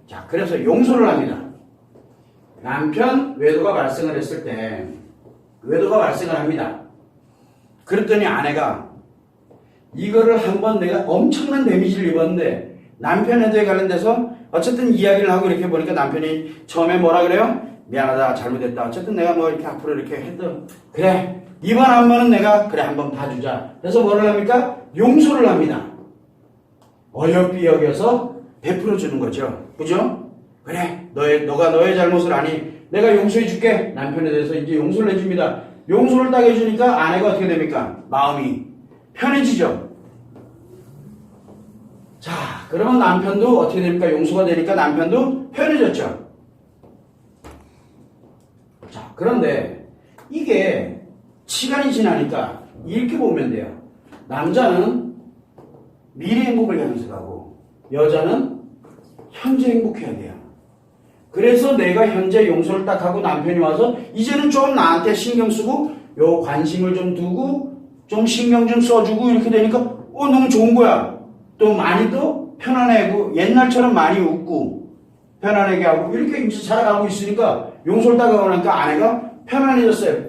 자, 그래서 용서를 합니다. 남편 외도가 발생을 했을 때 외도가 발생을 합니다. 그랬더니 아내가 이거를 한번 내가 엄청난 데미지를 입었는데 남편 외도에 관련돼서 어쨌든 이야기를 하고 이렇게 보니까 남편이 처음에 뭐라 그래요? 미안하다, 잘못했다. 어쨌든 내가 뭐 이렇게 앞으로 이렇게 했던 그래 이번 한 번은 내가 그래 한번 봐주자. 그래서 뭐를 합니까? 용서를 합니다. 어여삐 여겨서 베풀어주는 거죠. 그죠? 그래 너가 너의 잘못을 아니 내가 용서해 줄게. 남편에 대해서 이제 용서를 해줍니다. 용서를 딱 해주니까 아내가 어떻게 됩니까? 마음이 편해지죠. 자, 그러면 남편도 어떻게 됩니까? 용서가 되니까 남편도 편해졌죠. 자, 그런데 이게 시간이 지나니까 이렇게 보면 돼요. 남자는 미래 행복을 향해서 가고 여자는 현재 행복해야 돼요. 그래서 내가 현재 용서를 딱 하고 남편이 와서 이제는 좀 나한테 신경 쓰고 요 관심을 좀 두고 좀 신경 좀 써주고 이렇게 되니까 너무 좋은 거야. 또 많이 또 편안해고 옛날처럼 많이 웃고 편안하게 하고 이렇게 이제 살아가고 있으니까 용서를 딱 하고 나니까 아내가 편안해졌어요.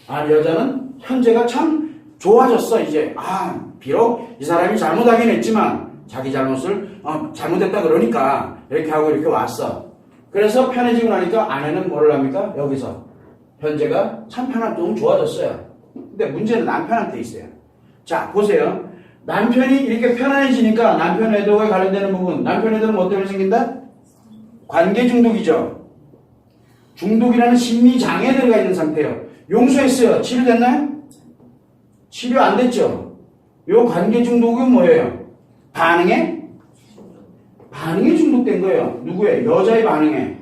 아, 여자는 현재가 참 좋아졌어. 이제 비록 이 사람이 잘못하긴 했지만 자기 잘못을 잘못했다 그러니까 이렇게 하고 이렇게 왔어. 그래서 편해지고 나니까 아내는 뭐를 합니까? 여기서 현재가 참 너무 좋아졌어요. 근데 문제는 남편한테 있어요. 자, 보세요. 남편이 이렇게 편안해지니까 남편 외도에 관련되는 부분, 남편 외도는 뭐 때문에 생긴다? 관계 중독이죠. 중독이라는 심리 장애에 들어가 있는 상태예요. 용서했어요. 치료됐나요? 치료 안 됐죠. 요 관계 중독은 뭐예요? 반응에 중독된 거예요. 누구의? 여자의 반응에.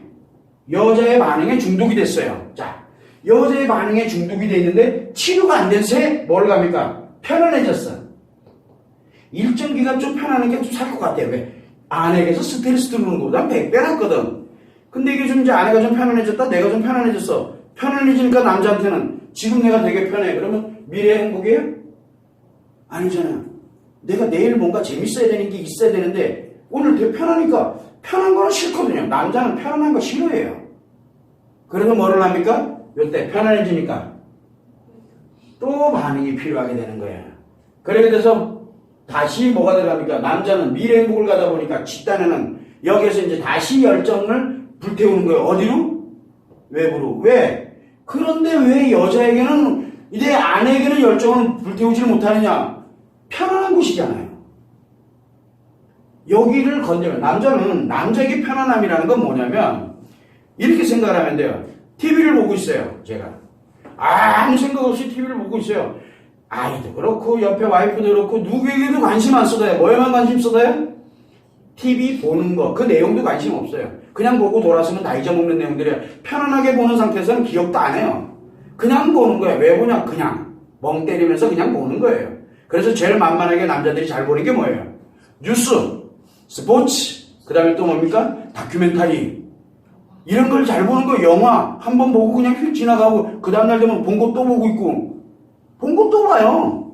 여자의 반응에 중독이 됐어요. 자, 여자의 반응에 중독이 돼 있는데 치료가 안 된 새 뭘 갑니까? 편안해졌어. 일정 기간 좀 편안한 게 좀 살 것 같아요. 왜? 아내에게서 스트레스 들어오는 것보다 100배 낫거든. 근데 이게 좀 이제 아내가 좀 편안해졌다, 내가 좀 편안해졌어. 편안해지니까 남자한테는 지금 내가 되게 편해. 그러면 미래 행복이에요? 아니잖아요. 내가 내일 뭔가 재밌어야 되는 게 있어야 되는데 오늘 되게 편하니까 편한 거는 싫거든요. 남자는 편안한 거 싫어해요. 그래서 뭐를 합니까? 요때 편안해지니까 또 반응이 필요하게 되는 거예요. 그렇게 돼서 다시 뭐가 들어갑니까? 남자는 미래 행복을 가다 보니까 집단에는 여기에서 이제 다시 열정을 불태우는 거예요. 어디로? 외부로. 왜? 그런데 왜 여자에게는 내 아내에게는 열정을 불태우지를 못하느냐? 편안한 곳이잖아요. 여기를 건드리면 남자는 남자에게 편안함이라는 건 뭐냐면 이렇게 생각을 하면 돼요. TV를 보고 있어요. 제가 아무 생각 없이 TV를 보고 있어요. 아이도 그렇고 옆에 와이프도 그렇고 누구에게도 관심 안 쏟아요. 뭐에만 관심 쏟아요? TV 보는 거. 그 내용도 관심 없어요. 그냥 보고 돌아서면 다 잊어먹는 내용들이에요. 편안하게 보는 상태에서는 기억도 안 해요. 그냥 보는 거예요. 왜 보냐? 그냥 멍 때리면서 그냥 보는 거예요. 그래서 제일 만만하게 남자들이 잘 보는 게 뭐예요? 뉴스, 스포츠, 그 다음에 또 뭡니까? 다큐멘터리. 이런 걸 잘 보는 거예요. 영화 한 번 보고 그냥 휙 지나가고 그 다음날 되면 본 거 또 보고 있고 본 거 또 봐요.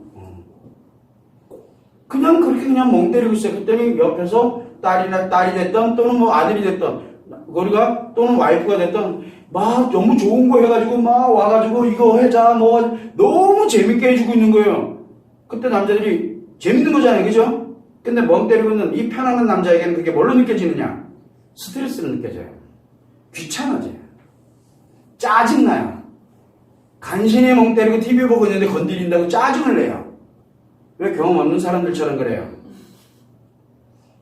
그냥 그렇게 그냥 멍 때리고 있어요. 그랬더니 옆에서 딸이 됐던 또는 뭐 아들이 됐던 우리가 또는 와이프가 됐던 막 너무 좋은 거 해가지고 막 와가지고 이거 해자 뭐 너무 재밌게 해주고 있는 거예요. 그때 남자들이 재밌는 거잖아요. 그죠? 근데 멍 때리고 있는 이 편안한 남자에게는 그게 뭘로 느껴지느냐? 스트레스로 느껴져요. 귀찮아져요. 짜증나요. 간신히 멍 때리고 TV 보고 있는데 건드린다고 짜증을 내요. 왜 경험 없는 사람들처럼 그래요?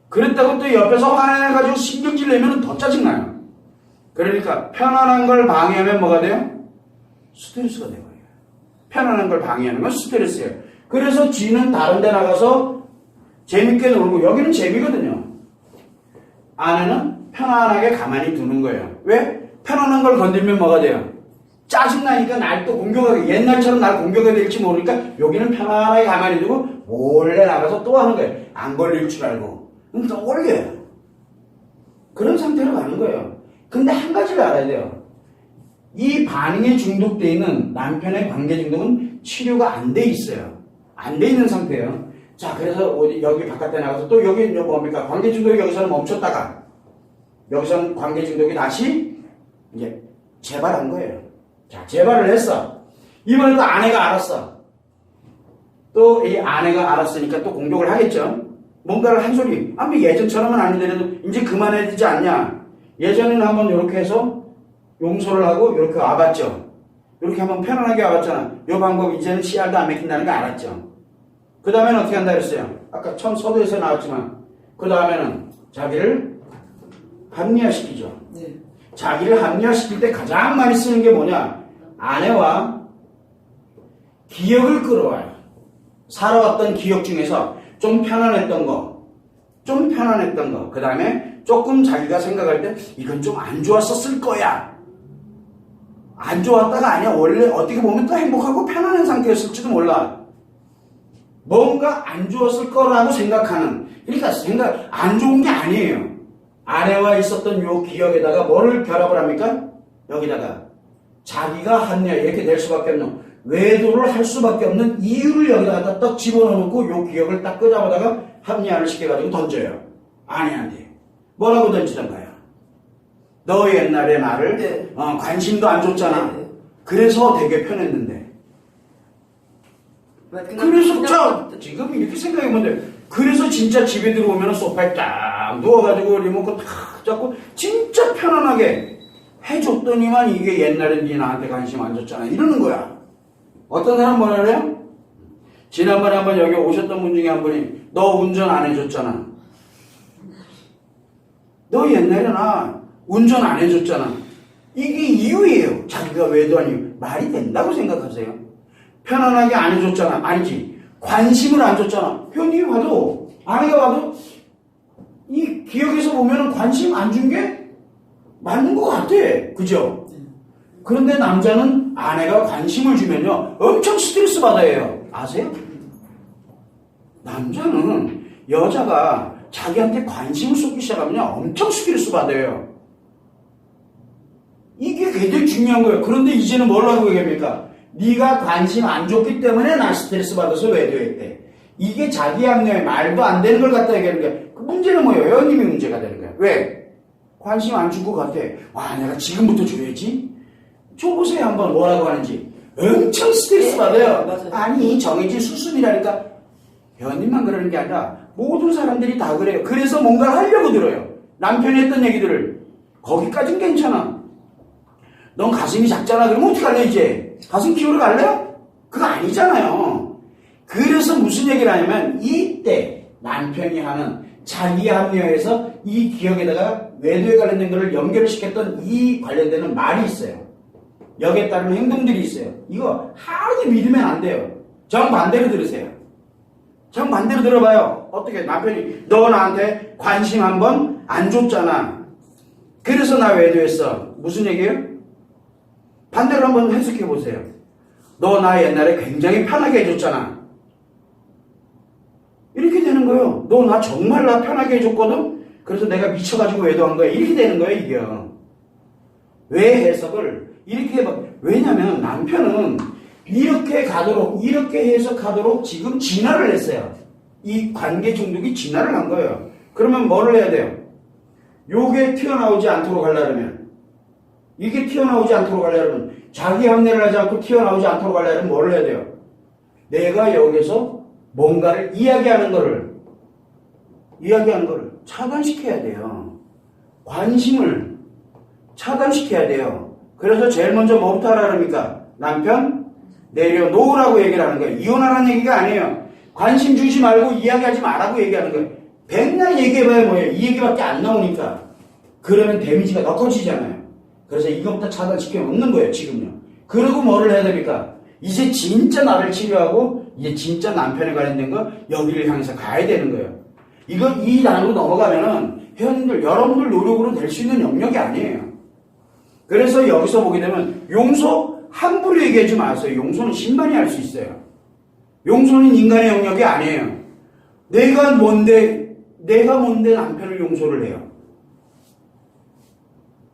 그랬다고 또 옆에서 화내가지고 신경질 내면 더 짜증나요. 그러니까 편안한 걸 방해하면 뭐가 돼요? 스트레스가 돼요. 편안한 걸 방해하는 건 스트레스예요. 그래서 지는 다른 데 나가서 재밌게 놀고 여기는 재미거든요. 아내는 편안하게 가만히 두는 거예요. 왜? 편안한 걸 건들면 뭐가 돼요? 짜증나니까 날 또 공격하게 옛날처럼 날 공격해야 될지 모르니까 여기는 편안하게 가만히 두고 몰래 나가서 또 하는 거예요. 안 걸릴 줄 알고 또 올려요. 그런 상태로 가는 거예요. 근데 한 가지를 알아야 돼요. 이 반응에 중독되어 있는 남편의 관계 중독은 치료가 안 돼 있어요. 안 돼 있는 상태예요. 자, 그래서 여기 바깥에 나가서 또 여기 뭡니까? 관계 중독이 여기서는 멈췄다가 여기서 관계 중독이 다시 이제 재발한 거예요. 자, 재발을 했어. 이번에도 아내가 알았어. 또 이 아내가 알았으니까 또 공격을 하겠죠. 뭔가를 한 소리. 아무 예전처럼은 아니더라도 이제 그만해야 되지 않냐. 예전에는 한번 이렇게 해서 용서를 하고 이렇게 와봤죠. 이렇게 한번 편안하게 와봤잖아. 이 방법 이제는 씨알도 안 맥힌다는 거 알았죠. 그 다음에는 어떻게 한다 그랬어요? 아까 처음 서두에서 나왔지만 그 다음에는 자기를 합리화시키죠. 네. 자기를 합리화시킬 때 가장 많이 쓰는 게 뭐냐? 아내와 기억을 끌어와요. 살아왔던 기억 중에서 좀 편안했던 거, 그 다음에 조금 자기가 생각할 때 이건 좀 안 좋았었을 거야. 안 좋았다가 아니야. 원래 어떻게 보면 또 행복하고 편안한 상태였을지도 몰라. 뭔가 안 좋았을 거라고 생각하는. 그러니까 생각 안 좋은 게 아니에요. 아내와 있었던 요 기억에다가 뭐를 결합을 합니까? 여기다가 자기가 합리화 이렇게 될 수밖에 없는 외도를 할 수밖에 없는 이유를 여기다가 딱 집어넣고 요 기억을 딱 끄잡아다가 합리화를 시켜가지고 던져요. 아내한테. 뭐라고 던지던가요? 너 옛날에 나를 네. 관심도 안 줬잖아. 네. 그래서 되게 편했는데. 그래서 지금 이렇게 생각해보면 돼. 그래서 진짜 집에 들어오면 소파에 딱 누워가지고 리모컨 탁 잡고 진짜 편안하게 해줬더니만 이게 옛날엔 니 나한테 관심 안 줬잖아. 이러는 거야. 어떤 사람 뭐라 그래요? 지난번에 한번 여기 오셨던 분 중에 한 분이 너 운전 안 해줬잖아. 너 옛날에 나 운전 안 해줬잖아. 이게 이유예요. 자기가 외도한 이유. 말이 된다고 생각하세요? 편안하게 안 해줬잖아. 아니지. 관심을 안 줬잖아. 형님이 봐도 아내가 봐도 이 기억에서 보면은 관심 안 준 게 맞는 것 같아. 그죠? 그런데 남자는 아내가 관심을 주면요 엄청 스트레스 받아요. 아세요? 남자는 여자가 자기한테 관심을 쏟기 시작하면 엄청 스트레스 받아요. 이게 굉장히 중요한 거예요. 그런데 이제는 뭐라고 얘기합니까? 네가 관심 안 줬기 때문에 나 스트레스 받아서 외도했대. 이게 자기 합리화에 말도 안 되는 걸 갖다 얘기하는 거야. 그 문제는 뭐예요? 여님이 문제가 되는 거야. 왜? 관심 안 준 것 같아. 와, 내가 지금부터 줘야지. 줘보세요 한번 뭐라고 하는지. 엄청 스트레스 받아요. 맞아요. 아니 정해진 수순이라니까. 회원님만 그러는 게 아니라 모든 사람들이 다 그래요. 그래서 뭔가 하려고 들어요. 남편이 했던 얘기들을. 거기까진 괜찮아. 넌 가슴이 작잖아. 그러면 어떡할래 이제? 가슴 키우러 갈래? 그거 아니잖아요. 그래서 무슨 얘기를 하냐면 이때 남편이 하는 자기 합리화에서 이 기억에다가 외도에 관련된 것을 연결을 시켰던 이 관련되는 말이 있어요. 여기에 따른 행동들이 있어요. 이거 하나도 믿으면 안 돼요. 정반대로 들으세요. 정반대로 들어봐요. 어떻게 남편이 너 나한테 관심 한번 안 줬잖아. 그래서 나 외도했어. 무슨 얘기예요? 반대로 한번 해석해 보세요. 너 나 옛날에 굉장히 편하게 해줬잖아. 이렇게 되는 거예요. 너 나 정말 나 편하게 해줬거든? 그래서 내가 미쳐가지고 외도한 거야. 이렇게 되는 거예요, 이게. 왜 해석을 이렇게 해봐. 왜냐면 남편은 이렇게 가도록, 이렇게 해석하도록 지금 진화를 했어요. 이 관계 중독이 진화를 한 거예요. 그러면 뭐를 해야 돼요? 요게 튀어나오지 않도록 하려면, 이게 튀어나오지 않도록 하려면, 자기 합리를 하지 않고 튀어나오지 않도록 하려면 뭐를 해야 돼요? 내가 여기서 뭔가를 이야기하는 거를 차단시켜야 돼요. 관심을 차단시켜야 돼요. 그래서 제일 먼저 뭐부터 하라 그럽니까? 남편 내려놓으라고 얘기를 하는 거예요. 이혼하라는 얘기가 아니에요. 관심 주지 말고 이야기하지 말라고 얘기하는 거예요. 백날 얘기해봐야 뭐예요? 이 얘기밖에 안 나오니까. 그러면 데미지가 더 커지잖아요. 그래서 이것부터 차단시켜 놓는 거예요, 지금요. 그리고 뭐를 해야 됩니까? 이제 진짜 나를 치료하고, 이제 진짜 남편에 관련된 거, 여기를 향해서 가야 되는 거예요. 이 단으로 넘어가면은, 회원님들, 여러분들 노력으로 될 수 있는 영역이 아니에요. 그래서 여기서 보게 되면, 용서 함부로 얘기하지 마세요. 용서는 신만이 할 수 있어요. 용서는 인간의 영역이 아니에요. 내가 뭔데 남편을 용서를 해요.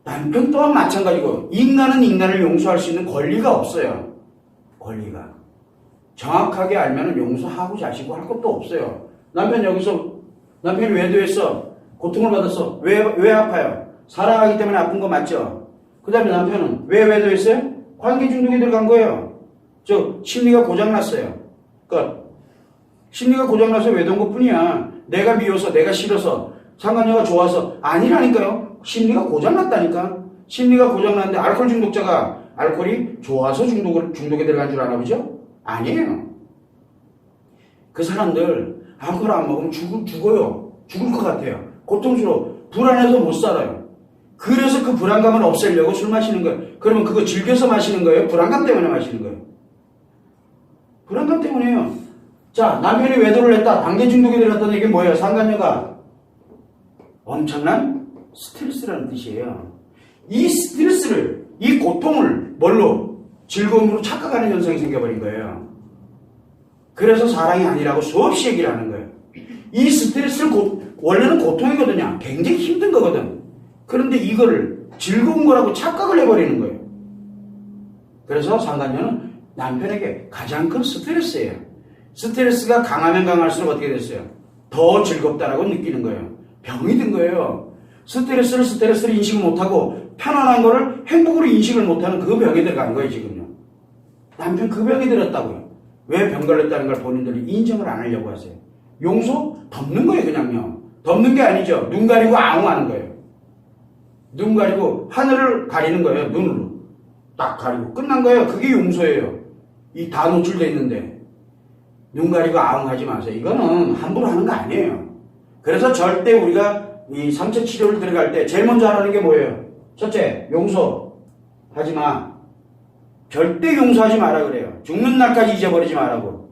남편 또한 마찬가지고 인간은 인간을 용서할 수 있는 권리가 없어요. 권리가. 정확하게 알면 용서하고 자시고 할 것도 없어요. 남편이 외도했어. 고통을 받았어. 왜 아파요? 사랑하기 때문에 아픈 거 맞죠? 그 다음에 남편은 왜 외도했어요? 관계 중독에 들어간 거예요. 심리가 고장났어요. 그러니까 심리가 고장나서 외도한 것뿐이야. 내가 미워서, 내가 싫어서, 상간녀가 좋아서 아니라니까요. 심리가 고장났다니까. 심리가 고장났는데 알코올 중독자가 알코올이 좋아서 중독에 들어간 줄 아나 보죠? 아니에요. 그 사람들 알코올 안 먹으면 죽어요. 죽을 것 같아요. 고통스러워. 불안해서 못 살아요. 그래서 그 불안감을 없애려고 술 마시는 거예요. 그러면 그거 즐겨서 마시는 거예요? 불안감 때문에 마시는 거예요? 불안감 때문에요. 자, 남편이 외도를 했다. 관계 중독에 들어갔다는 얘기는 뭐예요? 상간녀가 엄청난 스트레스라는 뜻이에요. 이 스트레스를, 이 고통을 뭘로? 즐거움으로 착각하는 현상이 생겨버린 거예요. 그래서 사랑이 아니라고 수없이 얘기를 하는 거예요. 이 스트레스를 원래는 고통이거든요. 굉장히 힘든 거거든. 그런데 이거를 즐거운 거라고 착각을 해버리는 거예요. 그래서 상간녀는 남편에게 가장 큰 스트레스예요. 스트레스가 강하면 강할수록 어떻게 됐어요? 더 즐겁다라고 느끼는 거예요. 병이 든 거예요. 스트레스를 인식을 못하고 편안한 거를 행복으로 인식을 못하는 그 병에 들어간 거예요, 지금요. 남편 그 병에 들었다고요. 왜 병 걸렸다는 걸 본인들이 인정을 안 하려고 하세요. 용서? 덮는 거예요, 그냥요. 덮는 게 아니죠. 눈 가리고 아웅하는 거예요. 눈 가리고 하늘을 가리는 거예요, 눈으로. 딱 가리고 끝난 거예요. 그게 용서예요. 이 다 노출되어 있는데 눈 가리고 아웅하지 마세요. 이거는 함부로 하는 거 아니에요. 그래서 절대 우리가 이 상처 치료를 들어갈 때 제일 먼저 하라는 게 뭐예요? 첫째, 용서하지 마. 절대 용서하지 마라 그래요. 죽는 날까지 잊어버리지 말라고.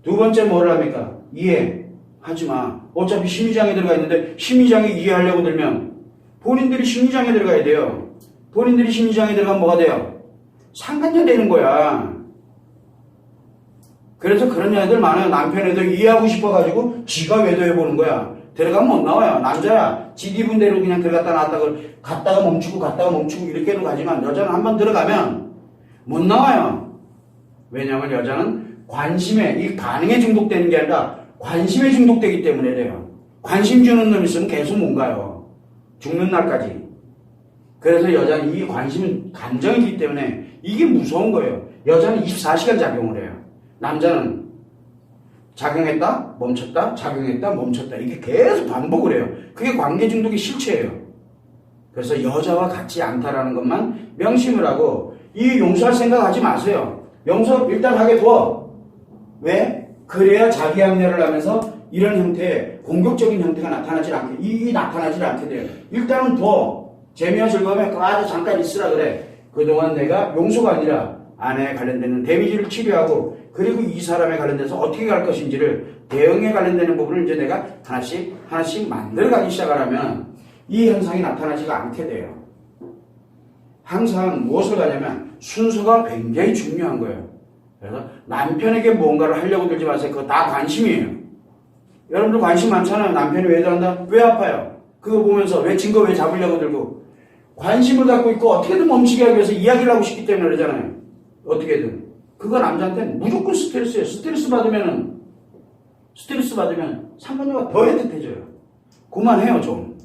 두 번째 뭐를 합니까? 이해하지 마. 어차피 심리장애 들어가 있는데 심리장애 이해하려고 들면 본인들이 심리장애 들어가야 돼요. 본인들이 심리장애 들어가면 뭐가 돼요? 상간녀 되는 거야. 그래서 그런 애들 많아요. 남편 애들 이해하고 싶어가지고 지가 외도해보는 거야. 들어가면 못 나와요. 남자야. 지 기분 대로 그냥 들어갔다 나왔다가 갔다가 멈추고 이렇게는 가지만 여자는 한번 들어가면 못 나와요. 왜냐하면 여자는 관심에, 이 반응에 중독되는 게 아니라 관심에 중독되기 때문에 그래요. 관심 주는 놈 있으면 계속 못 가요. 죽는 날까지. 그래서 여자는 이 관심은 감정이기 때문에 이게 무서운 거예요. 여자는 24시간 작용을 해요. 남자는 작용했다, 멈췄다, 작용했다, 멈췄다. 이게 계속 반복을 해요. 그게 관계 중독의 실체예요. 그래서 여자와 같지 않다라는 것만 명심을 하고 이 용서할 생각 하지 마세요. 용서 일단 하게 둬. 왜? 그래야 자기 합리화를 하면서 이런 형태의 공격적인 형태가 나타나질 않게 돼요. 일단은 둬. 재미와 즐거움에 아주 잠깐 있으라 그래. 그동안 내가 용서가 아니라 아내에 관련되는 데미지를 치료하고 그리고 이 사람에 관련돼서 어떻게 갈 것인지를 대응에 관련되는 부분을 이제 내가 하나씩 만들어가기 시작하면 이 현상이 나타나지가 않게 돼요. 항상 무엇을 가냐면 순서가 굉장히 중요한 거예요. 그래서 남편에게 뭔가를 하려고 들지 마세요. 그거 다 관심이에요. 여러분들 관심 많잖아요. 남편이 왜 저런다? 왜 아파요? 그거 보면서 왜 증거 왜 잡으려고 들고 관심을 갖고 있고 어떻게든 멈추게 하기 위해서 이야기를 하고 싶기 때문에 그러잖아요. 어떻게든. 그거 남자한테는 무조건 스트레스예요. 스트레스 받으면 상간녀가 더 애틋해져요. 그만해요, 좀.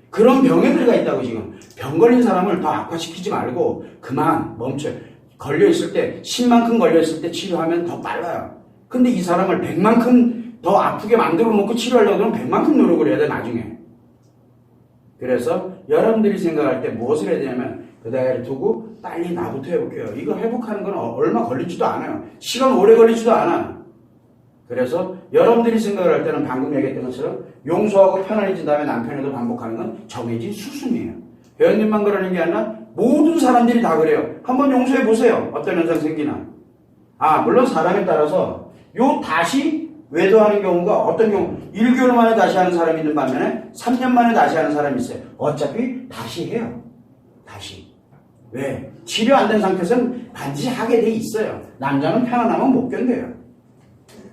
그런 병에 들어가 있다고 지금. 병 걸린 사람을 더 악화시키지 말고 그만 멈춰요. 걸려있을 때 10만큼 걸려있을 때 치료하면 더 빨라요. 근데 이 사람을 100만큼 더 아프게 만들어 놓고 치료하려고 그러면 100만큼 노력을 해야 돼, 나중에. 그래서 여러분들이 생각할 때 무엇을 해야 되냐면 그대로 두고 빨리 나부터 회복해요. 이거 회복하는 건 얼마 걸리지도 않아요. 시간 오래 걸리지도 않아. 그래서 여러분들이 생각을 할 때는 방금 얘기했던 것처럼 용서하고 편안해진 다음에 남편에도 반복하는 건 정해진 수순이에요. 회원님만 그러는 게 아니라 모든 사람들이 다 그래요. 한번 용서해 보세요. 어떤 현상 생기나. 물론 사람에 따라서 다시 외도하는 경우가 어떤 경우 1개월 만에 다시 하는 사람이 있는 반면에 3년 만에 다시 하는 사람이 있어요. 어차피 다시 해요. 다시. 왜? 치료 안 된 상태에서는 반드시 하게 돼 있어요. 남자는 편안하면 못 견뎌요.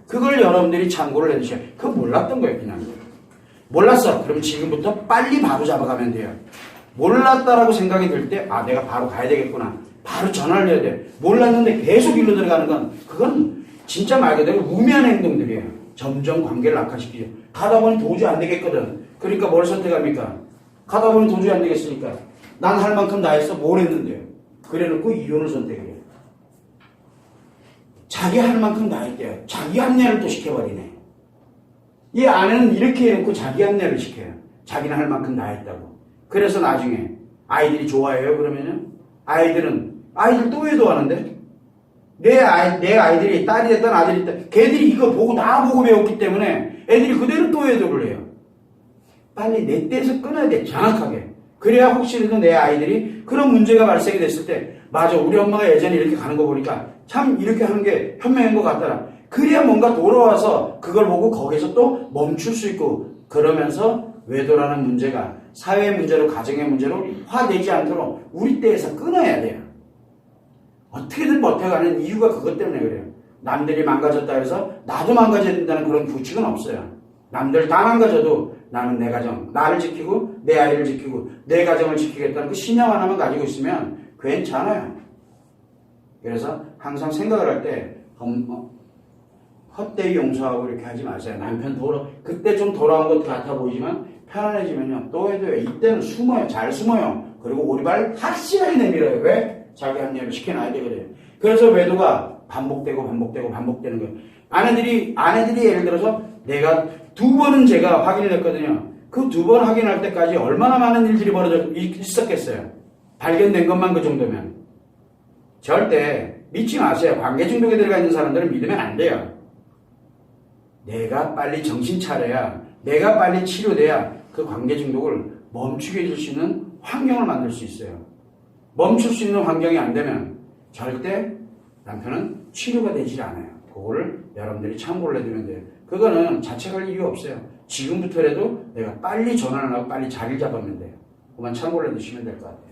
그걸 여러분들이 참고를 해주셔요. 그거 몰랐던 거예요, 그냥. 몰랐어. 그럼 지금부터 빨리 바로 잡아가면 돼요. 몰랐다라고 생각이 들 때, 내가 바로 가야 되겠구나. 바로 전화를 해야 돼. 몰랐는데 계속 일로 들어가는 건, 그건 진짜 말 그대로 무미한 행동들이에요. 점점 관계를 악화시키죠. 가다 보니 도저히 안 되겠거든. 그러니까 뭘 선택합니까? 가다 보니 도저히 안 되겠으니까 난 할 만큼 다 했어. 뭘 했는데요? 그래놓고 이혼을 선택해요. 자기 할 만큼 다 했대요. 자기 합리화를 또 시켜버리네. 이 아내는 이렇게 해놓고 자기 합리화를 시켜요. 자기는 할 만큼 다 했다고. 그래서 나중에 아이들이 좋아해요. 그러면은 아이들 또 외도하는데 내 아이들이 딸이 됐든 아들이 됐든 걔들이 이거 보고 다 보고 배웠기 때문에 애들이 그대로 또 외도를 해요. 빨리 내 떼에서 끊어야 돼. 정확하게. 그래야 혹시라도 내 아이들이 그런 문제가 발생이 됐을 때 맞아 우리 엄마가 예전에 이렇게 가는 거 보니까 참 이렇게 하는 게 현명한 것 같더라. 그래야 뭔가 돌아와서 그걸 보고 거기서 또 멈출 수 있고 그러면서 외도라는 문제가 사회 문제로 가정의 문제로 화되지 않도록 우리 떼에서 끊어야 돼요. 어떻게든 버텨가는 이유가 그것 때문에 그래요. 남들이 망가졌다 해서 나도 망가져야 된다는 그런 규칙은 없어요. 남들 다 망가져도 나는 내 가정, 나를 지키고 내 아이를 지키고 내 가정을 지키겠다는 그 신념 하나만 가지고 있으면 괜찮아요. 그래서 항상 생각을 할 때 헛되이 용서하고 이렇게 하지 마세요. 남편 그때 좀 돌아온 것 같아 보이지만 편안해지면요. 또 해도요. 이때는 숨어요. 잘 숨어요. 그리고 오리발 확실하게 내밀어요. 왜? 자기 합리화를 시켜놔야 되거든요. 그래서 외도가 반복되는 거예요. 아내들이 예를 들어서 내가 2번은 제가 확인을 했거든요. 그 2번 확인할 때까지 얼마나 많은 일들이 벌어져 있었겠어요. 발견된 것만 그 정도면. 절대 믿지 마세요. 관계 중독에 들어가 있는 사람들은 믿으면 안 돼요. 내가 빨리 정신 차려야, 내가 빨리 치료돼야 그 관계 중독을 멈추게 해줄 수 있는 환경을 만들 수 있어요. 멈출 수 있는 환경이 안 되면 절대 남편은 치료가 되지 않아요. 그거를 여러분들이 참고를 해두면 돼요. 그거는 자책할 이유 없어요. 지금부터라도 내가 빨리 전환을 하고 빨리 자리를 잡으면 돼요. 그만 참고를 해두시면 될 것 같아요.